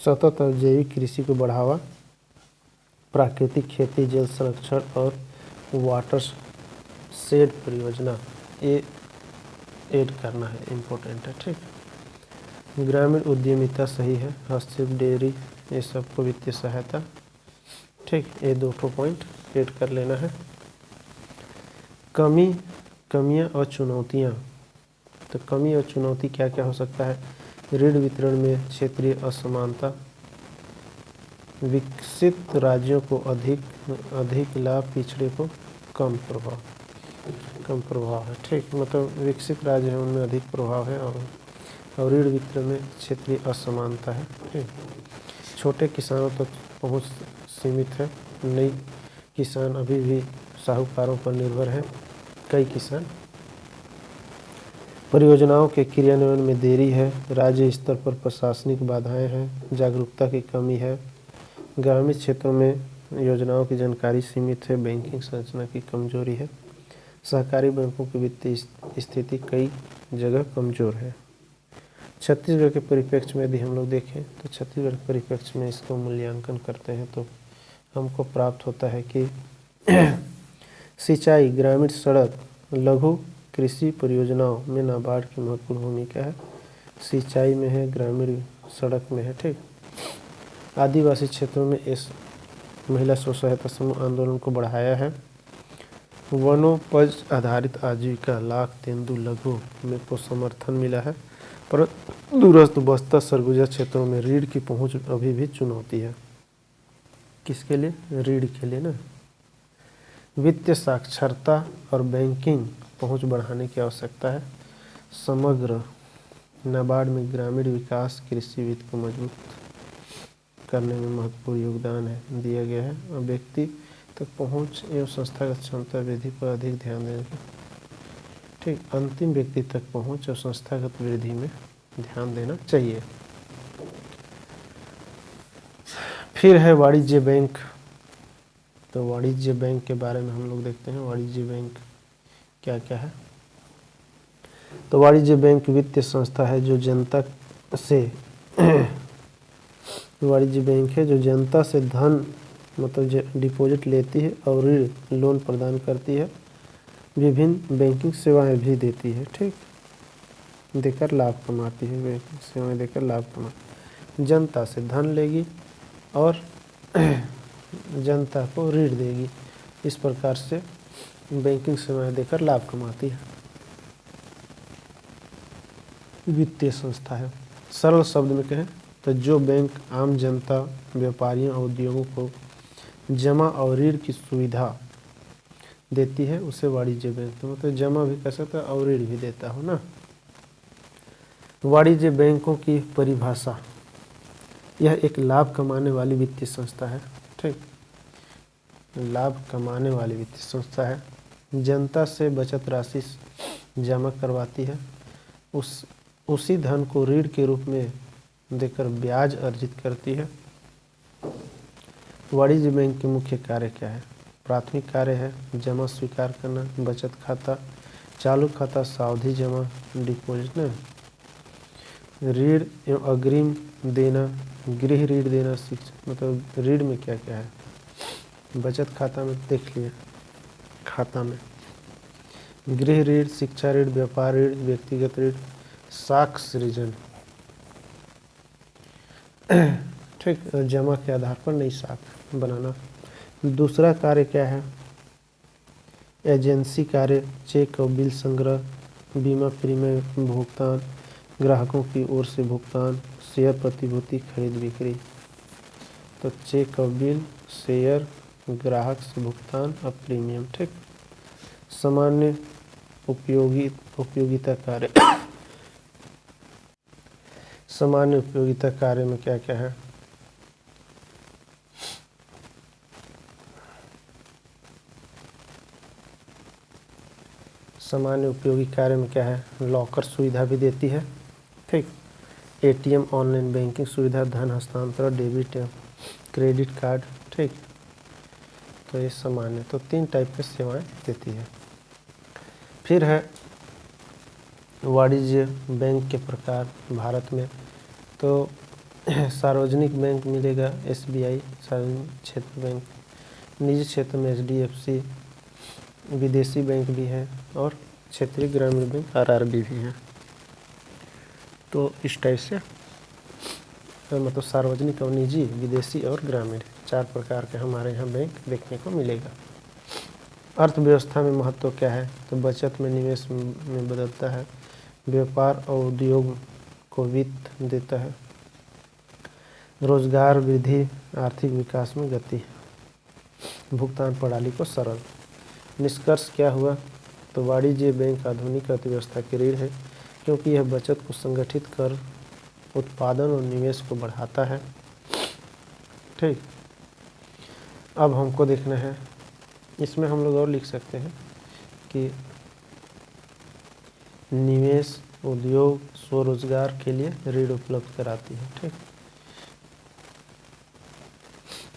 सतत और जैविक कृषि को बढ़ावा, प्राकृतिक खेती, जल संरक्षण और वाटर शेड परियोजना ये ऐड करना है, इम्पोर्टेंट है। ठीक, ग्रामीण उद्यमिता सही है, हस्तशिल्प, डेयरी ये सबको वित्तीय सहायता। ठीक, ये 2 पॉइंट ऐड कर लेना है। कमियां और चुनौतियां, तो कमी और चुनौती क्या क्या हो सकता है? ऋण वितरण में क्षेत्रीय असमानता, विकसित राज्यों को अधिक लाभ, पिछड़े को कम प्रभाव है। ठीक, मतलब विकसित राज्य है उनमें अधिक प्रभाव है और ऋण वितरण में क्षेत्रीय असमानता है। ठीक, छोटे किसानों तक पहुंच सीमित है, नई किसान अभी भी साहूकारों पर निर्भर है। कई किसान, परियोजनाओं के क्रियान्वयन में देरी है, राज्य स्तर पर प्रशासनिक बाधाएं हैं, जागरूकता की कमी है, ग्रामीण क्षेत्रों में योजनाओं की जानकारी सीमित है, बैंकिंग संरचना की कमजोरी है, सहकारी बैंकों की वित्तीय स्थिति कई जगह कमजोर है। छत्तीसगढ़ के परिप्रेक्ष्य में यदि हम लोग देखें तो छत्तीसगढ़ के परिप्रेक्ष्य में इसको मूल्यांकन करते हैं तो हमको प्राप्त होता है कि सिंचाई, ग्रामीण सड़क, लघु कृषि परियोजनाओं में नाबार्ड की महत्वपूर्ण भूमिका है। सिंचाई में है, ग्रामीण सड़क में है। ठीक, आदिवासी क्षेत्रों में इस महिला स्व सहायता समूह आंदोलन को बढ़ाया है। वनोपज आधारित आजीविका, लाख, तेंदु, लघु में को समर्थन मिला है, पर दूरस्थ बस्तर, सरगुजा क्षेत्रों में रीढ़ की पहुंच अभी भी चुनौती है। किसके लिए? रीढ़ के लिए ना। वित्तीय साक्षरता और बैंकिंग पहुंच बढ़ाने की आवश्यकता है। समग्र नाबार्ड में ग्रामीण विकास, कृषि वित्त को मजबूत करने में महत्वपूर्ण योगदान है दिया गया है और व्यक्ति तक पहुंच एवं संस्थागत क्षमता वृद्धि पर अधिक ध्यान देने की। ठीक, अंतिम व्यक्ति तक पहुंच और संस्थागत वृद्धि में ध्यान देना चाहिए। फिर है वाणिज्य बैंक। तो वाणिज्य बैंक के बारे में हम लोग देखते हैं, वाणिज्य बैंक क्या क्या है। तो वाणिज्य बैंक वित्तीय संस्था है जो जनता से वाणिज्य बैंक है जो जनता से धन मतलब डिपॉजिट लेती है और ऋण लोन प्रदान करती है, विभिन्न बैंकिंग सेवाएं भी देती है। ठीक, देकर लाभ कमाती है, बैंकिंग सेवाएं देकर लाभ कमाती, जनता से धन लेगी और जनता को ऋण देगी। इस प्रकार से बैंकिंग सेवाएं देकर लाभ कमाती है, वित्तीय संस्था है। सरल शब्द में कहें तो जो बैंक आम जनता, व्यापारियों और उद्योगों को जमा और ऋण की सुविधा देती है उसे वाणिज्य बैंक, तो मतलब जमा भी कर सकता है और ऋण भी देता हो ना। वाणिज्य बैंकों की परिभाषा, यह एक लाभ कमाने वाली वित्तीय संस्था है। ठीक, लाभ कमाने वाली वित्तीय संस्था है, जनता से बचत राशि जमा करवाती है, उसी धन को ऋण के रूप में देकर ब्याज अर्जित करती है। वाणिज्य बैंक के मुख्य कार्य क्या है? प्राथमिक कार्य है जमा स्वीकार करना, बचत खाता, चालू खाता, सावधि जमा, डिपॉजिट ना, ऋण एवं अग्रिम देना, गृह ऋण देना, शिक्षा मतलब ऋण में क्या क्या है? बचत खाता में देख लिए, खाता में गृह ऋण, शिक्षा ऋण, व्यापार ऋण, व्यक्तिगत ऋण, साख सृजन। ठीक, जमा के आधार पर नई साख बनाना। दूसरा कार्य क्या है? एजेंसी कार्य, चेक और बिल संग्रह, बीमा प्रीमियम भुगतान, ग्राहकों की ओर से भुगतान, शेयर प्रतिभूति खरीद बिक्री। तो चेक और बिल, शेयर, ग्राहक से भुगतान और प्रीमियम। ठीक, सामान्य उपयोगिता कार्य सामान्य उपयोगिता कार्य में क्या क्या है? सामान्य उपयोगी कार्य में क्या है? लॉकर सुविधा भी देती है। ठीक, एटीएम, ऑनलाइन बैंकिंग सुविधा, धन हस्तांतरण, डेबिट या क्रेडिट कार्ड। ठीक, तो ये सामान्य, तो 3 टाइप की सेवाएं देती है। फिर है वाणिज्य बैंक के प्रकार भारत में। तो सार्वजनिक बैंक मिलेगा SBI सार्वजनिक क्षेत्र बैंक, निजी क्षेत्र में HDFC, विदेशी बैंक भी है और क्षेत्रीय ग्रामीण बैंक RRB भी है। तो इस टाइप से मतलब सार्वजनिक और निजी, विदेशी और ग्रामीण 4 प्रकार के हमारे यहाँ बैंक देखने को मिलेगा। अर्थव्यवस्था में महत्व क्या है? तो बचत में निवेश में बदलता है, व्यापार और उद्योग को वित्त देता है, रोजगार वृद्धि, आर्थिक विकास में गति, भुगतान प्रणाली को सरल। निष्कर्ष क्या हुआ? तो वाणिज्य बैंक आधुनिक अर्थव्यवस्था की रीढ़ है, क्योंकि यह बचत को संगठित कर उत्पादन और निवेश को बढ़ाता है। ठीक, अब हमको देखना है, इसमें हम लोग और लिख सकते हैं कि निवेश, उद्योग, स्वरोजगार के लिए ऋण उपलब्ध कराती है। ठीक,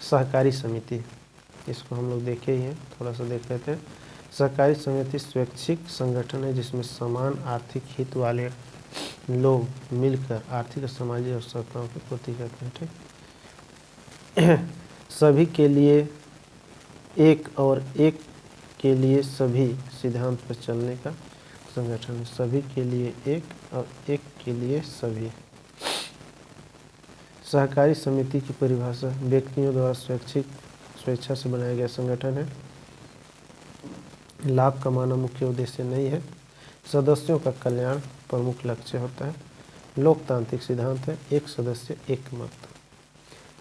सहकारी समिति, इसको हम लोग देखे ही हैं, थोड़ा सा देख लेते हैं। सहकारी समिति स्वैच्छिक संगठन है जिसमें समान आर्थिक हित वाले लोग मिलकर आर्थिक और सामाजिक आवश्यकताओं की पूर्ति करते हैं। ठीक, सभी के लिए एक और एक के लिए सभी सिद्धांत पर चलने का संगठन है। सभी के लिए एक और एक के लिए सभी। सहकारी समिति की परिभाषा व्यक्तियों द्वारा स्वेच्छा से बनाया गया संगठन है। लाभ कमाना मुख्य उद्देश्य नहीं है। सदस्यों का कल्याण प्रमुख लक्ष्य होता है। लोकतांत्रिक सिद्धांत है, एक सदस्य एक मत।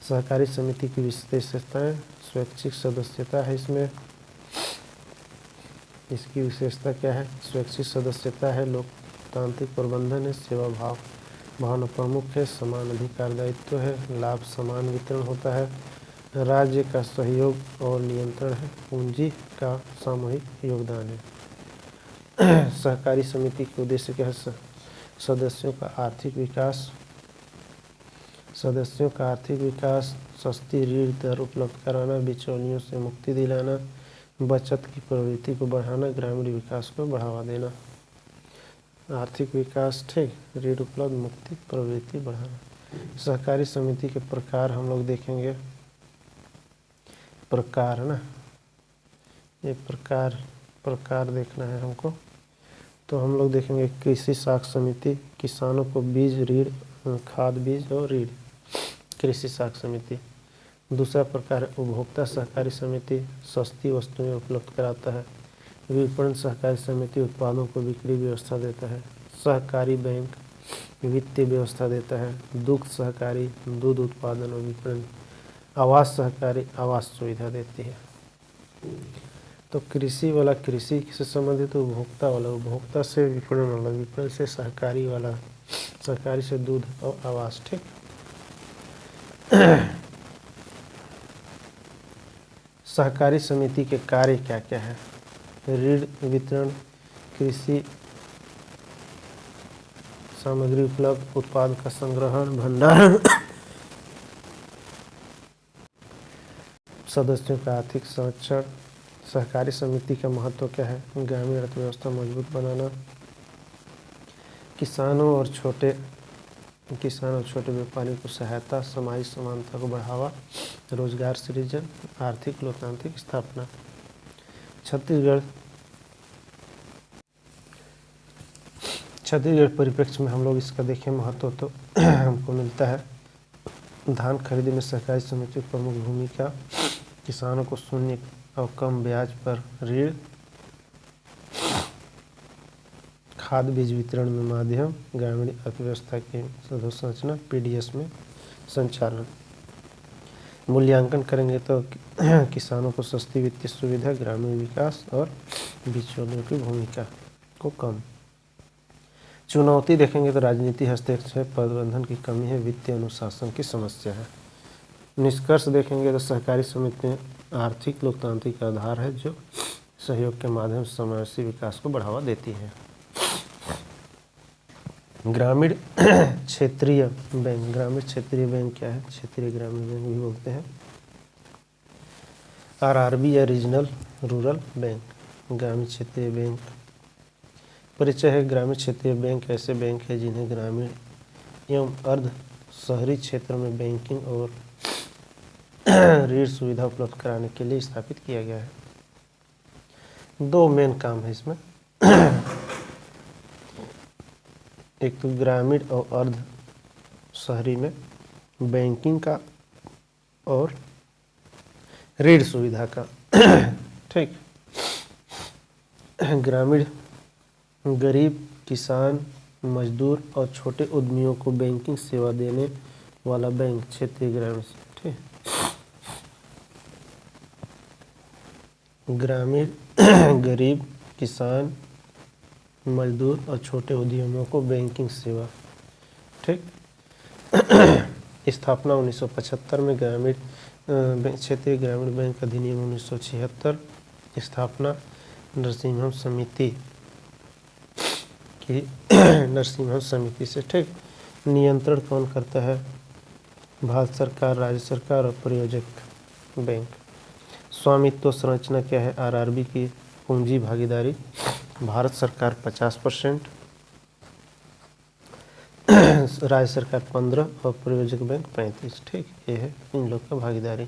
सहकारी समिति की विशेषताएं, स्वैच्छिक सदस्यता है इसमें, इसकी विशेषता क्या है? स्वैच्छिक सदस्यता है, लोकतांत्रिक प्रबंधन है, सेवा भाव भावना प्रमुख है, समान अधिकार दायित्व है, लाभ समान वितरण होता है, राज्य का सहयोग और नियंत्रण है, पूंजी का सामूहिक योगदान है। सहकारी समिति के उद्देश्य क्या है? सदस्यों का आर्थिक विकास, सदस्यों का आर्थिक विकास, सस्ती ऋण दर उपलब्ध कराना, बिचौलियों से मुक्ति दिलाना, बचत की प्रवृत्ति को बढ़ाना, ग्रामीण विकास को बढ़ावा देना। आर्थिक विकास, ठीक, ऋण उपलब्ध, मुक्ति, प्रवृत्ति बढ़ाना। सहकारी समिति के प्रकार हम लोग देखेंगे, प्रकार है ना, ये प्रकार देखना है हमको। तो हम लोग देखेंगे कृषि साख समिति, किसानों को बीज ऋण, खाद बीज और ऋण, कृषि साख समिति। दूसरा प्रकार है उपभोक्ता सहकारी समिति, सस्ती वस्तुएं उपलब्ध कराता है। विपणन सहकारी समिति उत्पादों को बिक्री व्यवस्था देता है। सहकारी बैंक वित्तीय व्यवस्था देता है। दुग्ध सहकारी दूध उत्पादन और विपणन। आवास सहकारी आवास सुविधा देती है। तो कृषि वाला कृषि से संबंधित, उपभोक्ता वाला उपभोक्ता से, विपणन वाला विपणन से, सहकारी वाला सहकारी से दूध और आवास। ठीक, सहकारी समिति के कार्य क्या क्या है? ऋण वितरण, कृषि सामग्री उपलब्ध, उत्पाद का संग्रहण, भंडारण, सदस्यों का आर्थिक संरक्षण। सहकारी समिति का महत्व क्या है? ग्रामीण अर्थव्यवस्था मजबूत बनाना, किसानों और छोटे व्यापारियों को सहायता, सामाजिक समानता को बढ़ावा, रोजगार सृजन, आर्थिक लोकतांत्रिक स्थापना। छत्तीसगढ़ परिप्रेक्ष्य में हम लोग इसका देखें महत्व तो हमको मिलता है। धान खरीदी में सहकारी समिति की प्रमुख भूमिका, किसानों को शून्य और कम ब्याज पर ऋण, खाद बीज वितरण में माध्यम, ग्रामीण अर्थव्यवस्था की अधोसंरचना, PDS में संचालन। मूल्यांकन करेंगे तो किसानों को सस्ती वित्तीय सुविधा, ग्रामीण विकास और बिचौलियों की भूमिका को कम। चुनौती देखेंगे तो राजनीति हस्तक्षेप है, प्रबंधन की कमी है, वित्तीय अनुशासन की समस्या है। निष्कर्ष देखेंगे तो सहकारी समिति आर्थिक लोकतांत्रिक आधार है जो सहयोग के माध्यम से समावेशी विकास को बढ़ावा देती है। ग्रामीण क्षेत्रीय बैंक, ग्रामीण क्षेत्रीय बैंक क्या है? क्षेत्रीय ग्रामीण बैंक भी बोलते हैं। RRB या रीजनल रूरल बैंक, ग्रामीण क्षेत्रीय बैंक। परिचय है, ग्रामीण क्षेत्रीय बैंक ऐसे बैंक है जिन्हें ग्रामीण एवं अर्ध शहरी क्षेत्र में बैंकिंग और ऋण सुविधा उपलब्ध कराने के लिए स्थापित किया गया है। दो मेन काम है इसमें, एक तो ग्रामीण और अर्ध शहरी में बैंकिंग का और ऋण सुविधा का। ठीक, ग्रामीण गरीब, किसान, मजदूर और छोटे उद्यमियों को बैंकिंग सेवा देने वाला बैंक क्षेत्रीय ग्रामीण। ठीक, ग्रामीण गरीब, किसान, मजदूर और छोटे उद्यमियों को बैंकिंग सेवा। ठीक, स्थापना 1975 में ग्रामीण क्षेत्रीय ग्रामीण बैंक अधिनियम 1976। स्थापना नरसिम्हम समिति की नरसिम्हम समिति से। ठीक, नियंत्रण कौन करता है? भारत सरकार, राज्य सरकार और प्रायोजक बैंक। स्वामित्व संरचना क्या है? आरआरबी की पूंजी भागीदारी भारत सरकार 50%, राज्य सरकार 15 और प्रायोजक बैंक 35। ठीक, ये है इन लोग का भागीदारी।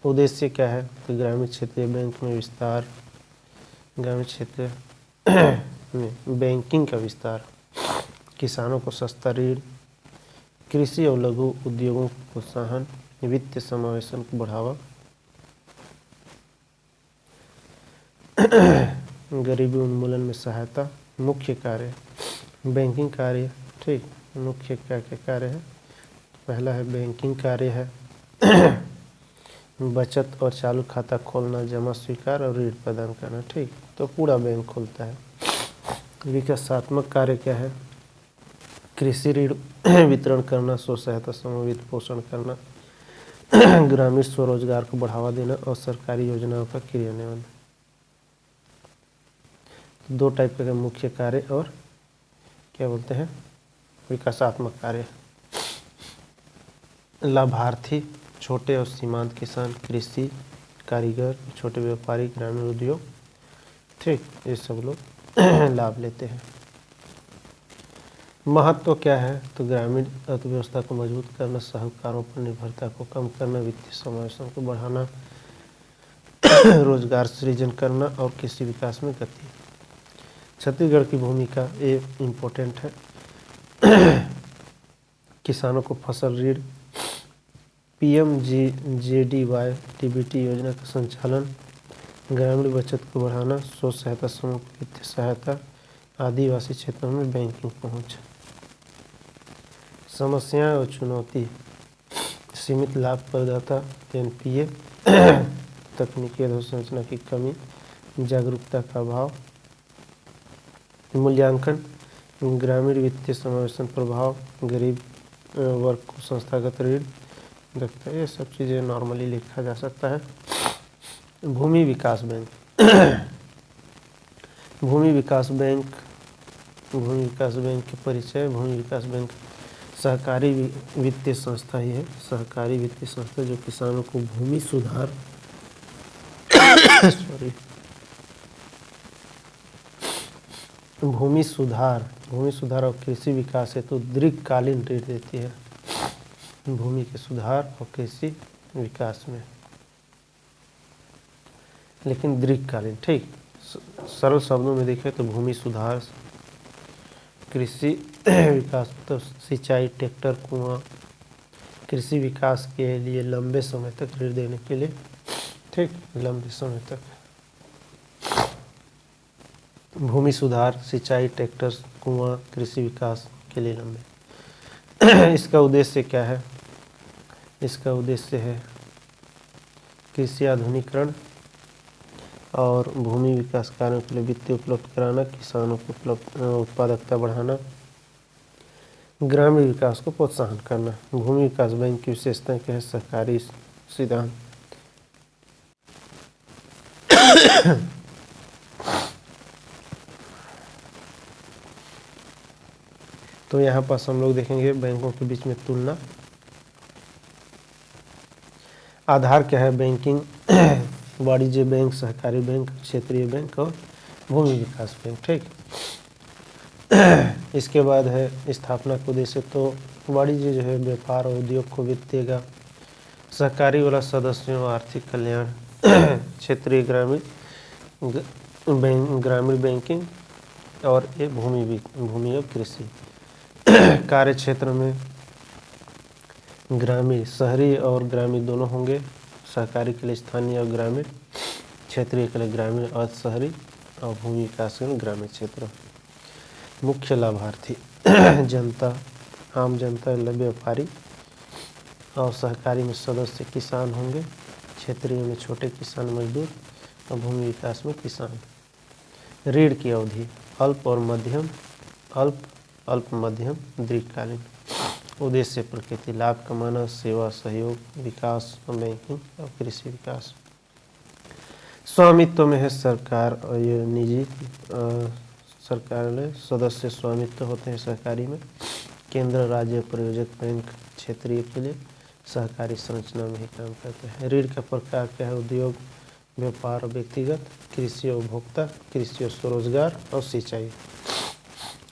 उद्देश्य क्या है? तो ग्रामीण क्षेत्रीय बैंक में विस्तार, ग्रामीण क्षेत्र में बैंकिंग का विस्तार, किसानों को सस्ता ऋण, कृषि और लघु उद्योगों को प्रोत्साहन, वित्तीय समावेशन को बढ़ावा, गरीबी उन्मूलन में सहायता। मुख्य कार्य बैंकिंग कार्य। ठीक, मुख्य क्या क्या कार्य है? पहला है बैंकिंग कार्य है बचत और चालू खाता खोलना, जमा स्वीकार और ऋण प्रदान करना। ठीक, तो पूरा बैंक खोलता है। विकासात्मक कार्य क्या है? कृषि ऋण वितरण करना, स्व सहायता समूह वित्त पोषण करना, ग्रामीण स्वरोजगार को बढ़ावा देना और सरकारी योजनाओं का क्रियान्वयन। दो टाइप के मुख्य कार्य और क्या बोलते हैं? विकासात्मक कार्य। लाभार्थी छोटे और सीमांत किसान, कृषि कारीगर, छोटे व्यापारी, ग्रामीण उद्योग। ठीक, ये सब लोग लाभ लेते हैं। महत्व क्या है? तो ग्रामीण अर्थव्यवस्था को मजबूत करना, साहूकारों पर निर्भरता को कम करना, वित्तीय समावेशन को बढ़ाना, रोजगार सृजन करना और कृषि विकास में गति। छत्तीसगढ़ की भूमिका ये इम्पोर्टेंट है। किसानों को फसल ऋण, PMGJDY DBT योजना का संचालन, ग्रामीण बचत को बढ़ाना, स्व सहायता समूह को वित्तीय सहायता, आदिवासी क्षेत्रों में बैंकिंग पहुंच। समस्याएं और चुनौती, सीमित लाभ प्रदाता, NPA, तकनीकी अधोसंरचना की कमी, जागरूकता का अभाव, मूल्यांकन, ग्रामीण वित्तीय समावेशन प्रभाव, गरीब वर्ग को संस्थागत ऋण देखते हैं। ये सब चीज़ें नॉर्मली लिखा जा सकता है। भूमि विकास बैंक भूमि विकास बैंक के परिचय। भूमि विकास बैंक सहकारी वित्तीय संस्था ही है, सहकारी वित्तीय संस्था जो किसानों को भूमि सुधार भूमि सुधार और कृषि विकास हेतु दीर्घकालीन ऋण देती है। भूमि के सुधार और कृषि विकास में, लेकिन दीर्घकालीन। ठीक, सरल शब्दों में देखें तो भूमि सुधार, कृषि विकास तो सिंचाई, ट्रैक्टर, कुआं, कृषि विकास के लिए लंबे समय तक ऋण देने के लिए। ठीक, लंबे समय तक भूमि सुधार, सिंचाई, ट्रैक्टर, कुआं, कृषि विकास के लिए लंबे। इसका उद्देश्य क्या है? इसका उद्देश्य है कृषि आधुनिकीकरण और भूमि विकास कार्यों के लिए वित्त उपलब्ध कराना, किसानों को उत्पादकता बढ़ाना, ग्रामीण विकास को प्रोत्साहन करना। भूमि विकास बैंक की विशेषताएं क्या है? सरकारी सिद्धांत, तो यहाँ पास हम लोग देखेंगे बैंकों के बीच में तुलना। आधार क्या है? बैंकिंग, वाणिज्य बैंक, सहकारी बैंक, क्षेत्रीय बैंक और भूमि विकास बैंक। ठीक, इसके बाद है स्थापना का उद्देश्य। तो वाणिज्य जो है व्यापार और उद्योग को वित्त देगा। सहकारी वाला सदस्यों आर्थिक कल्याण, क्षेत्रीय ग्रामीण बैंकिंग और ये भूमि और कृषि। कार्य क्षेत्र में ग्रामीण, शहरी और ग्रामीण दोनों होंगे। सहकारी के लिए स्थानीय और ग्रामीण, क्षेत्रीय के लिए ग्रामीण और शहरी, और भूमि विकास के लिए ग्रामीण क्षेत्र। मुख्य लाभार्थी जनता, आम जनता, व्यापारी, और सहकारी में सदस्य किसान होंगे। क्षेत्रीय में छोटे किसान, मजदूर, और भूमि विकास में किसान। ऋण की अवधि अल्प और मध्यम, अल्प मध्यम दीर्घकालीन। उद्देश्य प्रकृति लाभ कमाना, सेवा सहयोग विकास, बैंकिंग और कृषि विकास। स्वामित्व में है सरकार और ये निजी सरकार में सदस्य स्वामित्व होते हैं सहकारी में। केंद्र राज्य प्रायोजक बैंक क्षेत्रीय के लिए सहकारी संरचना में ही काम करते हैं। ऋण का प्रकार क्या है? उद्योग, व्यापार, व्यक्तिगत, कृषि और उपभोक्ता, कृषि और स्वरोजगार, और सिंचाई।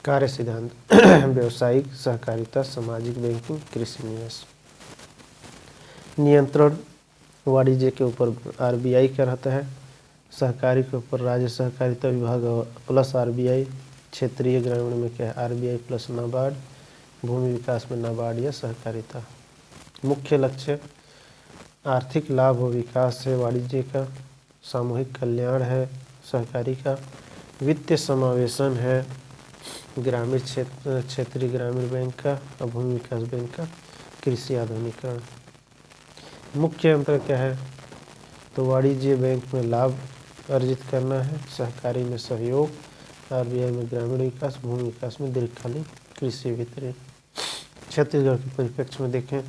कार्य सिद्धांत व्यावसायिक सहकारिता, सामाजिक बैंकिंग, कृषि निवेश। नियंत्रण वाणिज्य के ऊपर आरबीआई का रहता है, सहकारी के ऊपर राज्य सहकारिता विभाग प्लस आरबीआई, क्षेत्रीय ग्रामीण में क्या है? आरबीआई प्लस नाबार्ड, भूमि विकास में नाबार्ड या सहकारिता। मुख्य लक्ष्य आर्थिक लाभ और विकास है वाणिज्य का, सामूहिक कल्याण है सहकारी का, वित्तीय समावेशन है ग्रामीण क्षेत्र, क्षेत्रीय ग्रामीण बैंक का, और भूमि विकास बैंक का, कृषि आधुनिकीकरण। मुख्य अंतर क्या है? तो वाणिज्य बैंक में लाभ अर्जित करना है, सहकारी में सहयोग, आरबीआई में ग्रामीण विकास, भूमि विकास में दीर्घकालीन कृषि वितरण। छत्तीसगढ़ के परिप्रेक्ष्य में देखें,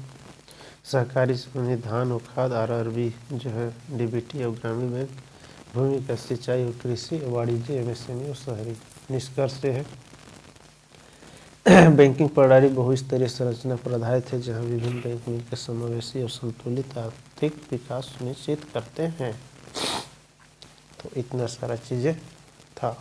सहकारी संबंधी धान और खाद, आरआरबी जो है डीबीटी और ग्रामीण बैंक, भूमि विकास, सिंचाई और कृषि, वाणिज्य, एमएसएमई और शहरी। निष्कर्ष है बैंकिंग प्रणाली बहुस्तरीय संरचना पर आधारित है जहां विभिन्न बैंक मिलकर समावेशी और संतुलित आर्थिक विकास सुनिश्चित करते हैं। तो इतना सारा चीज़ें था।